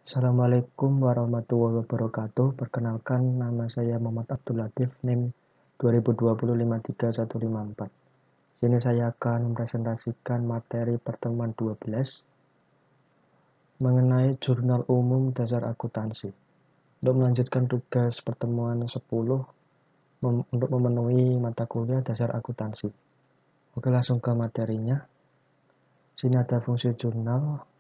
Assalamualaikum warahmatullahi wabarakatuh. Perkenalkan, nama saya Muhammad Abdul Latif, NIM 2020-53154. Sini saya akan mempresentasikan materi pertemuan 12 mengenai jurnal umum dasar akuntansi. Untuk melanjutkan tugas pertemuan 10 untuk memenuhi mata kuliah dasar akuntansi. Oke, langsung ke materinya. Sini ada fungsi jurnal.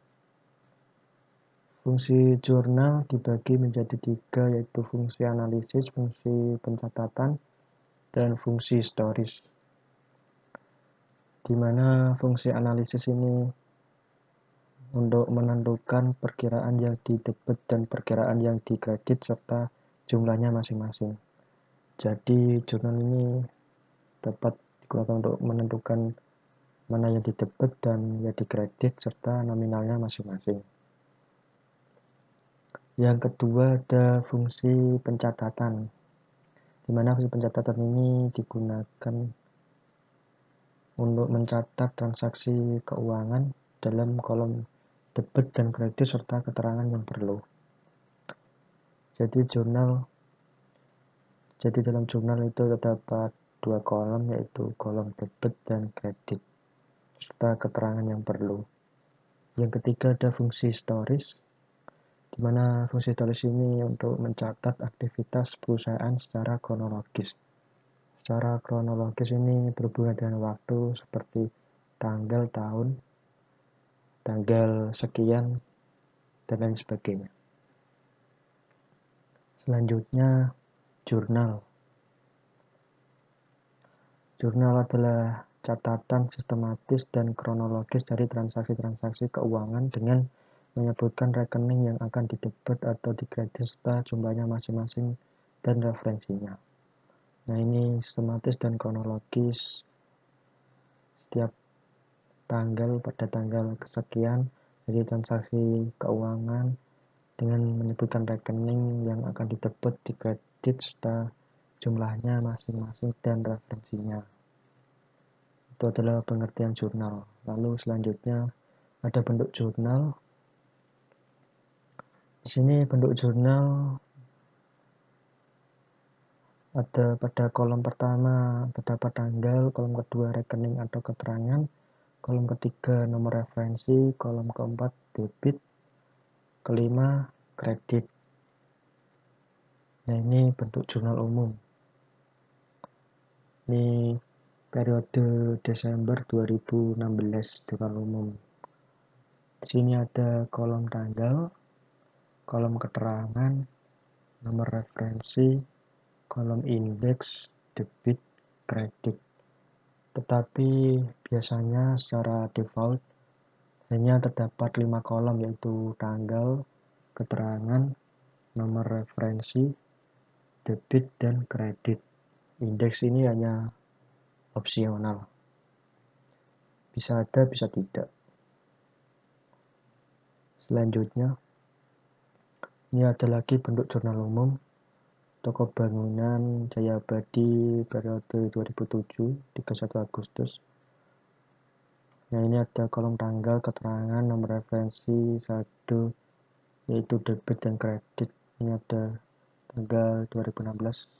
Fungsi jurnal dibagi menjadi 3, yaitu fungsi analisis, fungsi pencatatan, dan fungsi historis. Di mana fungsi analisis ini untuk menentukan perkiraan yang di debit dan perkiraan yang di kredit serta jumlahnya masing-masing. Jadi jurnal ini dapat digunakan untuk menentukan mana yang di debit dan yang di kredit serta nominalnya masing-masing. Yang kedua ada fungsi pencatatan, di mana fungsi pencatatan ini digunakan untuk mencatat transaksi keuangan dalam kolom debit dan kredit serta keterangan yang perlu. Jadi dalam jurnal itu terdapat 2 kolom, yaitu kolom debit dan kredit serta keterangan yang perlu. Yang ketiga ada fungsi historis, di mana fungsi historis ini untuk mencatat aktivitas perusahaan secara kronologis. Secara kronologis ini berhubungan dengan waktu seperti tanggal, tahun, tanggal sekian, dan lain sebagainya. Selanjutnya, jurnal. Jurnal adalah catatan sistematis dan kronologis dari transaksi-transaksi keuangan dengan menyebutkan rekening yang akan didebit atau dikredit serta jumlahnya masing-masing dan referensinya. Nah, ini sistematis dan kronologis. Setiap tanggal pada tanggal kesekian dari transaksi keuangan dengan menyebutkan rekening yang akan didebit, dikredit serta jumlahnya masing-masing dan referensinya. Itu adalah pengertian jurnal. Lalu selanjutnya ada bentuk jurnal. Di sini bentuk jurnal ada pada kolom pertama terdapat tanggal, kolom kedua rekening atau keterangan, kolom ketiga nomor referensi, kolom keempat debit, kelima kredit. Nah, ini bentuk jurnal umum. Ini periode Desember 2016 jurnal umum. Di sini ada kolom tanggal, kolom keterangan, nomor referensi, kolom indeks, debit, kredit. Tetapi biasanya secara default hanya terdapat 5 kolom, yaitu tanggal, keterangan, nomor referensi, debit, dan kredit. Indeks ini hanya opsional. Bisa ada, bisa tidak. Selanjutnya, ini ada lagi bentuk jurnal umum. Toko bangunan Jaya Abadi periode 2007, 31 Agustus. Nah, ini ada kolom tanggal, keterangan, nomor referensi, saldo, yaitu debit dan kredit. Ini ada tanggal 2016,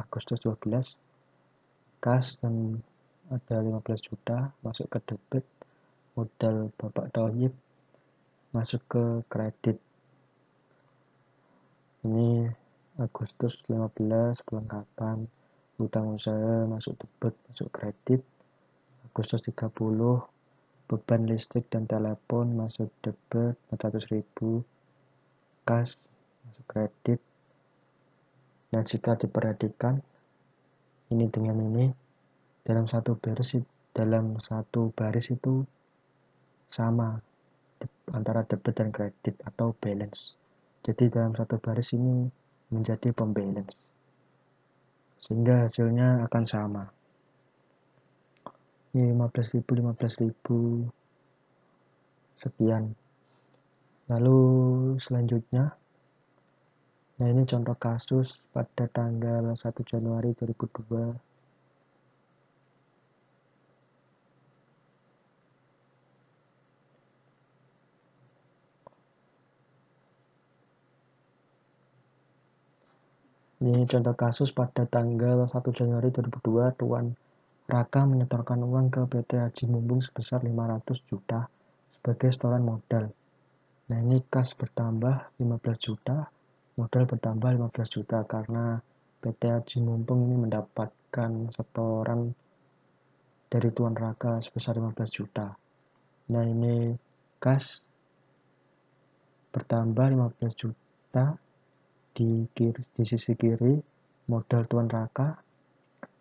Agustus 12. Kas dan ada 15 juta masuk ke debit, modal Bapak Thoyib masuk ke kredit. Ini Agustus 15, pelengkapan hutang usaha masuk debit, masuk kredit. Agustus 30, beban listrik dan telepon masuk debit 400.000, kas masuk kredit. Dan jika diperhatikan ini dengan ini dalam satu baris itu sama antara debit dan kredit atau balance. Jadi dalam satu baris ini menjadi pembalance, sehingga hasilnya akan sama. Ini 15.000 sekian. Lalu selanjutnya, nah ini contoh kasus pada tanggal 1 Januari 2002. Ini contoh kasus pada tanggal 1 Januari 2002, Tuan Raka menyetorkan uang ke PT Haji Mumpung sebesar 500 juta sebagai setoran modal. Nah, ini kas bertambah 15 juta, modal bertambah 15 juta karena PT Haji Mumpung ini mendapatkan setoran dari Tuan Raka sebesar 15 juta. Nah, ini kas bertambah 15 juta di sisi kiri, modal Tuan Raka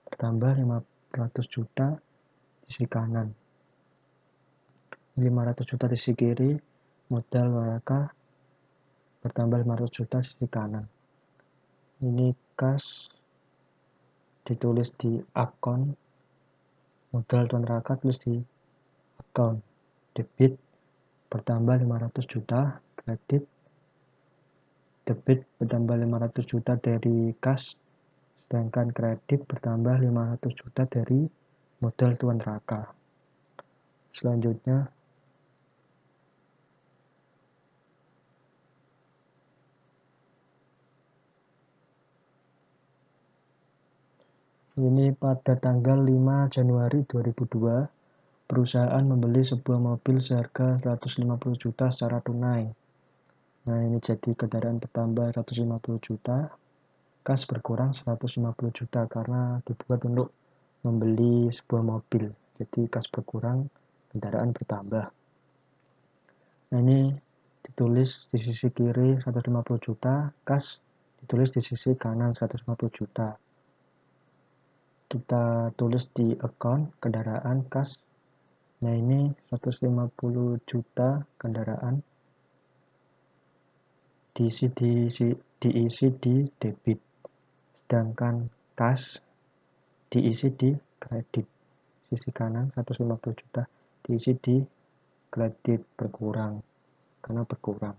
bertambah 500 juta di sisi kanan. 500 juta di sisi kiri, modal Raka bertambah 500 juta di sisi kanan. Ini kas ditulis di akun, modal Tuan Raka tulis di akun. Debit bertambah 500 juta, kredit debit bertambah 500 juta dari kas, sedangkan kredit bertambah 500 juta dari modal Tuan Raka. Selanjutnya, ini pada tanggal 5 Januari 2002, perusahaan membeli sebuah mobil seharga 150 juta secara tunai. Nah, ini jadi kendaraan bertambah 150 juta, kas berkurang 150 juta karena dibuat untuk membeli sebuah mobil. Jadi kas berkurang, kendaraan bertambah. Nah, ini ditulis di sisi kiri 150 juta, kas ditulis di sisi kanan 150 juta. Kita tulis di akun kendaraan kas. Nah, ini 150 juta kendaraan diisi di debit, sedangkan kas diisi di kredit. Sisi kanan 150 juta diisi di kredit, berkurang karena berkurang.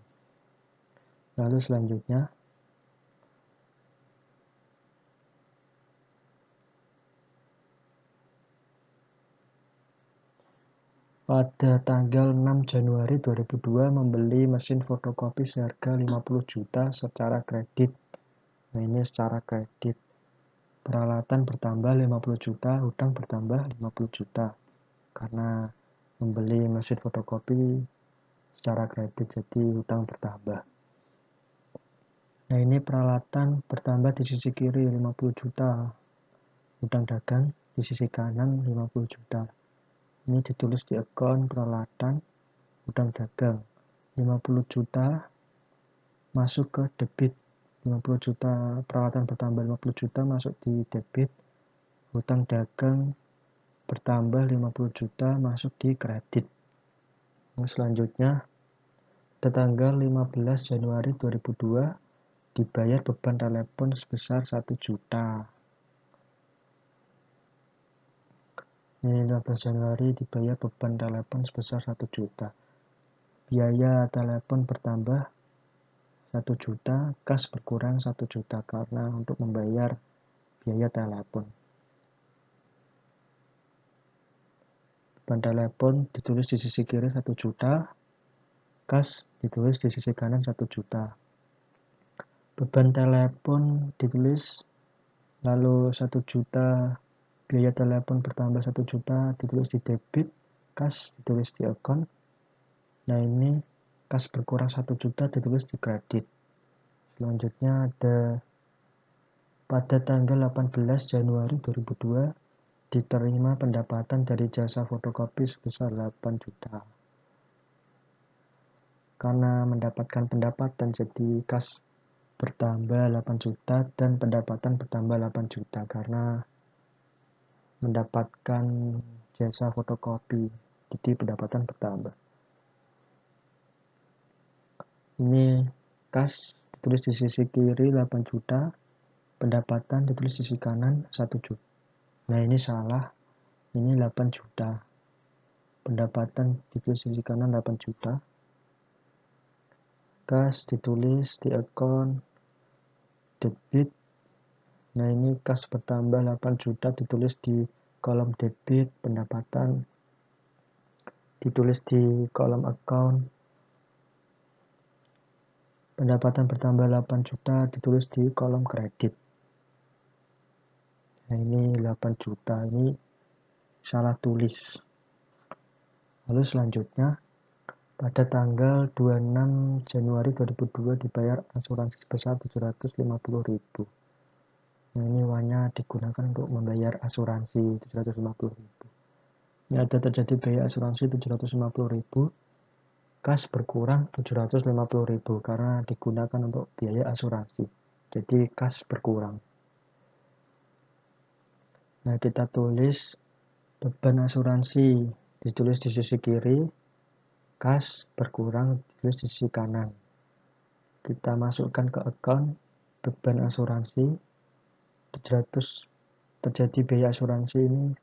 Lalu selanjutnya, pada tanggal 6 Januari 2002 membeli mesin fotokopi seharga 50 juta secara kredit. Nah, ini secara kredit. Peralatan bertambah 50 juta, hutang bertambah 50 juta. Karena membeli mesin fotokopi secara kredit, jadi hutang bertambah. Nah, ini peralatan bertambah di sisi kiri 50 juta. Hutang dagang di sisi kanan 50 juta. Ini ditulis di akun peralatan hutang dagang. 50 juta masuk ke debit. 50 juta peralatan bertambah 50 juta masuk di debit. Hutang dagang bertambah 50 juta masuk di kredit. Nah, selanjutnya, tanggal 15 Januari 2002 dibayar beban telepon sebesar 1 juta. Ini 15 Januari dibayar beban telepon sebesar 1 juta. Biaya telepon bertambah 1 juta, kas berkurang 1 juta karena untuk membayar biaya telepon. Beban telepon ditulis di sisi kiri 1 juta, kas ditulis di sisi kanan 1 juta. Beban telepon ditulis, lalu 1 juta, biaya telepon bertambah 1 juta ditulis di debit, kas ditulis di akun. Nah, ini kas berkurang 1 juta ditulis di kredit. Selanjutnya ada pada tanggal 18 Januari 2002 diterima pendapatan dari jasa fotokopi sebesar 8 juta. Karena mendapatkan pendapatan, jadi kas bertambah 8 juta dan pendapatan bertambah 8 juta karena mendapatkan jasa fotokopi, jadi pendapatan bertambah. Ini kas ditulis di sisi kiri 8 juta, pendapatan ditulis di sisi kanan 1 juta. Nah, ini salah, ini 8 juta. Pendapatan ditulis di sisi kanan 8 juta. Kas ditulis di akun debit. Nah, ini kas bertambah 8 juta ditulis di kolom debit, pendapatan ditulis di kolom account. Pendapatan bertambah 8 juta ditulis di kolom kredit. Nah, ini 8 juta, ini salah tulis. Lalu selanjutnya, pada tanggal 26 Januari 2002 dibayar asuransi sebesar 750.000. Nah, ini uangnya digunakan untuk membayar asuransi 750.000. Ini ada terjadi biaya asuransi 750.000, kas berkurang 750.000 karena digunakan untuk biaya asuransi. Jadi kas berkurang. Nah, kita tulis beban asuransi ditulis di sisi kiri, kas berkurang ditulis di sisi kanan. Kita masukkan ke account beban asuransi 700, terjadi biaya asuransi ini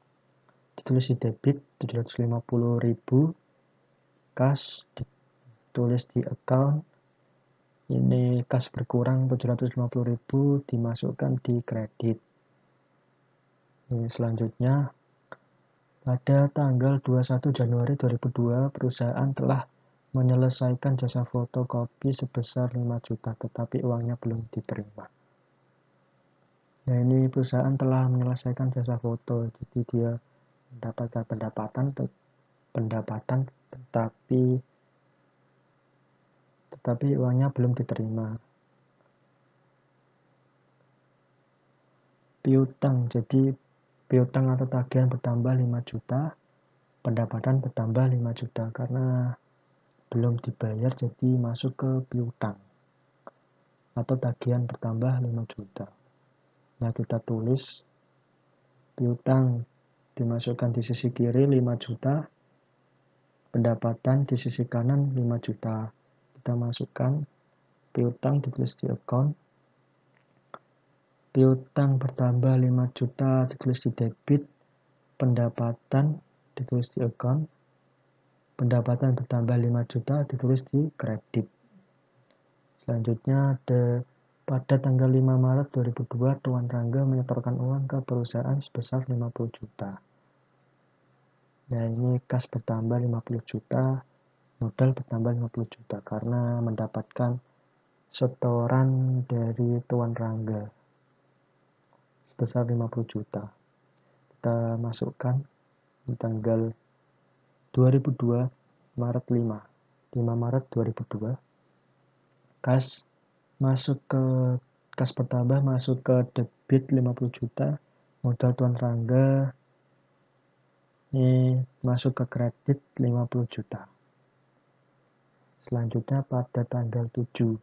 ditulis di debit 750.000, kas ditulis di account, ini kas berkurang 750.000 dimasukkan di kredit. Ini selanjutnya, pada tanggal 21 Januari 2002 perusahaan telah menyelesaikan jasa fotokopi sebesar 5 juta tetapi uangnya belum diterima. Nah, ini perusahaan telah menyelesaikan jasa foto, jadi dia mendapatkan pendapatan tetapi uangnya belum diterima. Piutang, jadi piutang atau tagihan bertambah 5 juta, pendapatan bertambah 5 juta karena belum dibayar jadi masuk ke piutang atau tagihan bertambah 5 juta. Nah, kita tulis piutang dimasukkan di sisi kiri 5 juta, pendapatan di sisi kanan 5 juta. Kita masukkan piutang ditulis di account, piutang bertambah 5 juta ditulis di debit, pendapatan ditulis di account, pendapatan bertambah 5 juta ditulis di kredit. Selanjutnya pada tanggal 5 Maret 2002 Tuan Rangga menyetorkan uang ke perusahaan sebesar 50 juta. Nah, ini kas bertambah 50 juta, modal bertambah 50 juta karena mendapatkan setoran dari Tuan Rangga sebesar 50 juta. Kita masukkan di tanggal 2002 Maret 5 Maret 2002 kas bertambah masuk ke debit 50 juta, modal Tuan Rangga ini masuk ke kredit 50 juta. Selanjutnya pada tanggal 7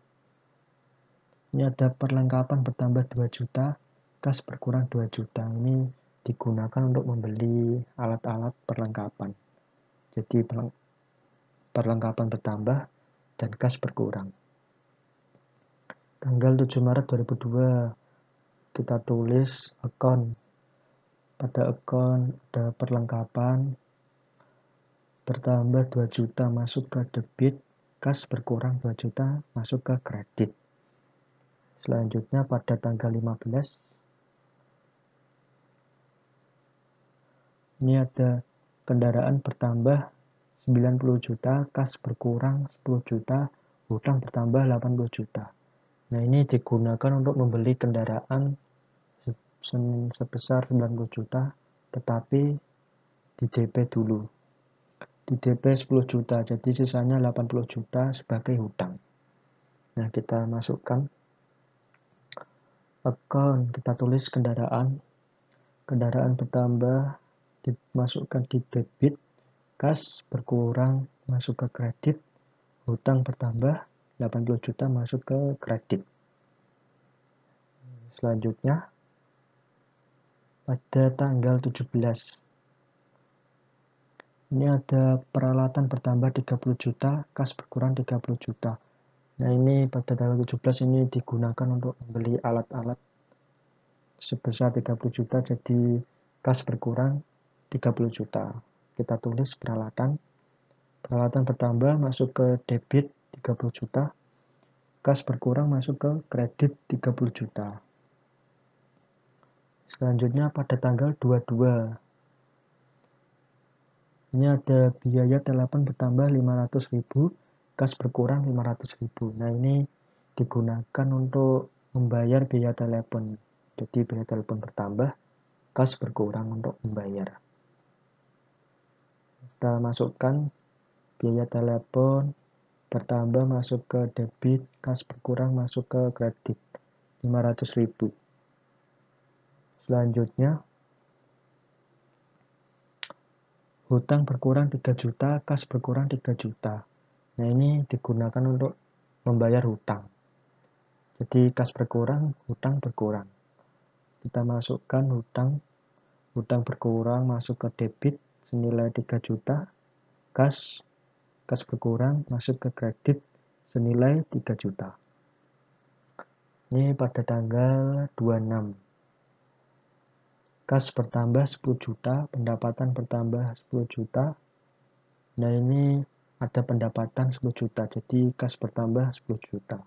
ini ada perlengkapan bertambah 2 juta, kas berkurang 2 juta. Ini digunakan untuk membeli alat-alat perlengkapan. Jadi perlengkapan bertambah dan kas berkurang. Tanggal 7 Maret 2002 kita tulis account. Pada account ada perlengkapan bertambah 2 juta masuk ke debit, kas berkurang 2 juta masuk ke kredit. Selanjutnya pada tanggal 15 ini ada kendaraan bertambah 90 juta, kas berkurang 10 juta, hutang bertambah 80 juta. Nah, ini digunakan untuk membeli kendaraan sebesar 90 juta, tetapi di DP dulu. Di DP 10 juta, jadi sisanya 80 juta sebagai hutang. Nah, kita masukkan account, kita tulis kendaraan bertambah, dimasukkan di debit, kas berkurang masuk ke kredit, hutang bertambah 80 juta masuk ke kredit. Selanjutnya pada tanggal 17 ini ada peralatan bertambah 30 juta, kas berkurang 30 juta. Nah, ini pada tanggal 17 ini digunakan untuk membeli alat-alat sebesar 30 juta, jadi kas berkurang 30 juta. Kita tulis peralatan bertambah masuk ke debit 30 juta, kas berkurang masuk ke kredit 30 juta. Selanjutnya pada tanggal 22 ini ada biaya telepon bertambah 500.000, kas berkurang 500.000. Nah, ini digunakan untuk membayar biaya telepon. Jadi biaya telepon bertambah, kas berkurang untuk membayar. Kita masukkan biaya telepon bertambah masuk ke debit, kas berkurang masuk ke kredit 500.000. Selanjutnya hutang berkurang 3 juta, kas berkurang 3 juta. Nah, ini digunakan untuk membayar hutang. Jadi kas berkurang, hutang berkurang. Kita masukkan hutang berkurang masuk ke debit senilai 3 juta, kas berkurang masuk ke kredit senilai 3 juta. Ini pada tanggal 26. Kas bertambah 10 juta, pendapatan bertambah 10 juta. Nah, ini ada pendapatan 10 juta, jadi kas bertambah 10 juta.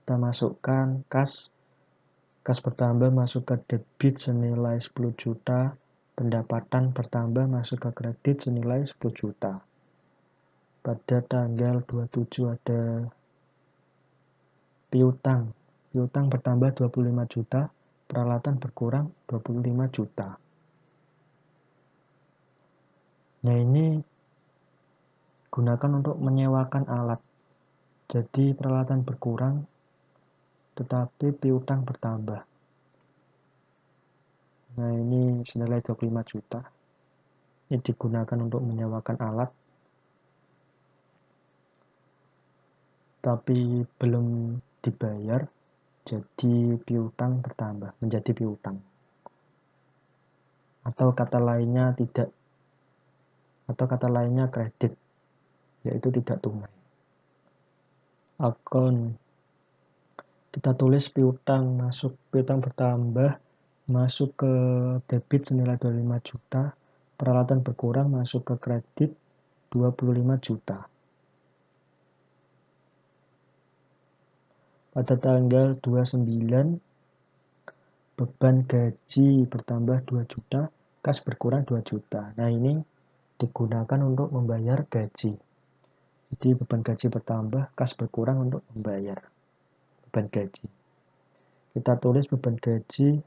Kita masukkan kas bertambah masuk ke debit senilai 10 juta, pendapatan bertambah masuk ke kredit senilai 10 juta. Pada tanggal 27 ada piutang. Piutang bertambah 25 juta, peralatan berkurang 25 juta. Nah, ini gunakan untuk menyewakan alat. Jadi peralatan berkurang, tetapi piutang bertambah. Nah, ini senilai 25 juta. Ini digunakan untuk menyewakan alat, tapi belum dibayar, jadi piutang bertambah, menjadi piutang. Atau kata lainnya kredit, yaitu tidak tunai. Akun, kita tulis piutang bertambah masuk ke debit senilai 25 juta, peralatan berkurang masuk ke kredit 25 juta. Pada tanggal 29, beban gaji bertambah 2 juta, kas berkurang 2 juta. Nah, ini digunakan untuk membayar gaji. Jadi beban gaji bertambah, kas berkurang untuk membayar beban gaji. Kita tulis beban gaji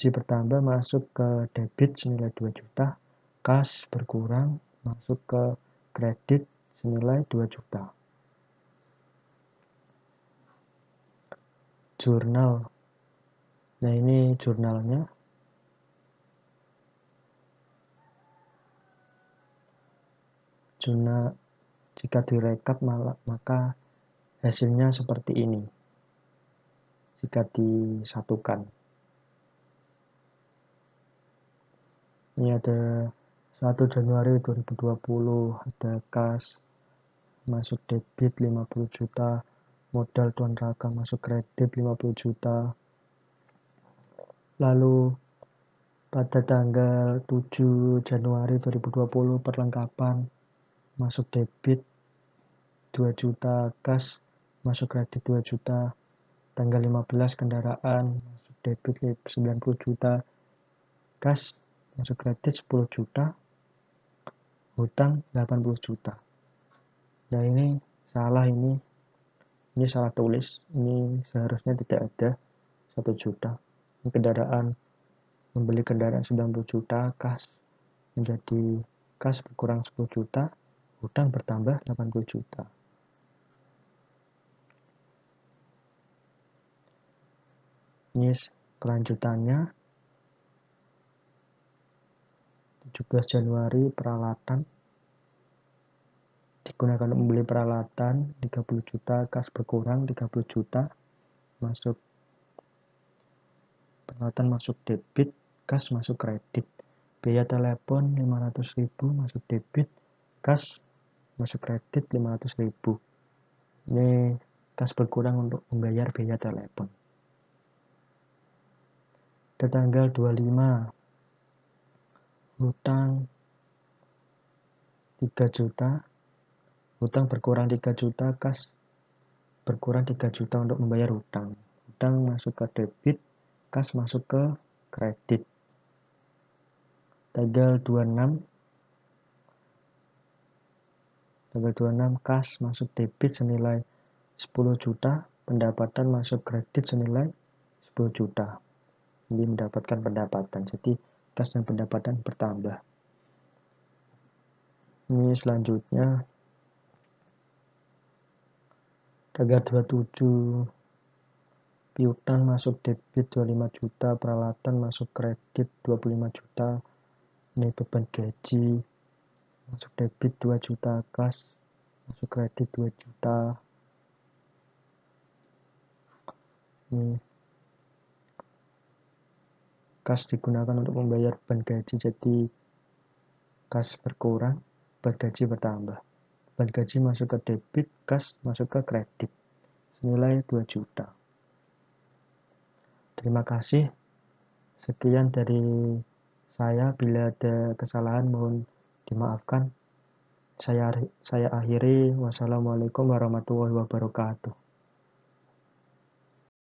bertambah masuk ke debit senilai 2 juta, kas berkurang masuk ke kredit senilai 2 juta. Jurnal. Nah, ini jurnalnya. Jika direkap maka hasilnya seperti ini. Jika disatukan. Ini ada 1 Januari 2020, ada kas masuk debit 50 juta, modal tuan raka masuk kredit 50 juta. Lalu pada tanggal 7 Januari 2020 perlengkapan masuk debit 2 juta, kas masuk kredit 2 juta. Tanggal 15 kendaraan masuk debit 90 juta, kas masuk kredit 10 juta, hutang 80 juta. Nah, ini salah, ini salah tulis, ini seharusnya tidak ada 1 juta. Ini membeli kendaraan 90 juta, kas berkurang 10 juta, hutang bertambah 80 juta. Ini kelanjutannya. 17 Januari peralatan digunakan untuk membeli peralatan 30 juta, kas berkurang 30 juta, peralatan masuk debit, kas masuk kredit. Biaya telepon 500.000 masuk debit, kas masuk kredit 500.000. Ini kas berkurang untuk membayar biaya telepon. Pada tanggal 25 hutang 3 juta, hutang berkurang 3 juta, kas berkurang 3 juta untuk membayar hutang. Hutang masuk ke debit, kas masuk ke kredit. Tanggal 26 kas masuk debit senilai 10 juta, pendapatan masuk kredit senilai 10 juta. Jadi mendapatkan pendapatan. Jadi kas dan pendapatan bertambah. Ini selanjutnya tanggal 27 piutang masuk debit 25 juta, peralatan masuk kredit 25 juta. Ini beban gaji masuk debit 2 juta, kas masuk kredit 2 juta. Ini kas digunakan untuk membayar beban gaji, jadi kas berkurang, beban gaji bertambah. Beban gaji masuk ke debit, kas masuk ke kredit senilai 2 juta. Terima kasih. Sekian dari saya. Bila ada kesalahan mohon dimaafkan. Saya akhiri. Wassalamualaikum warahmatullahi wabarakatuh.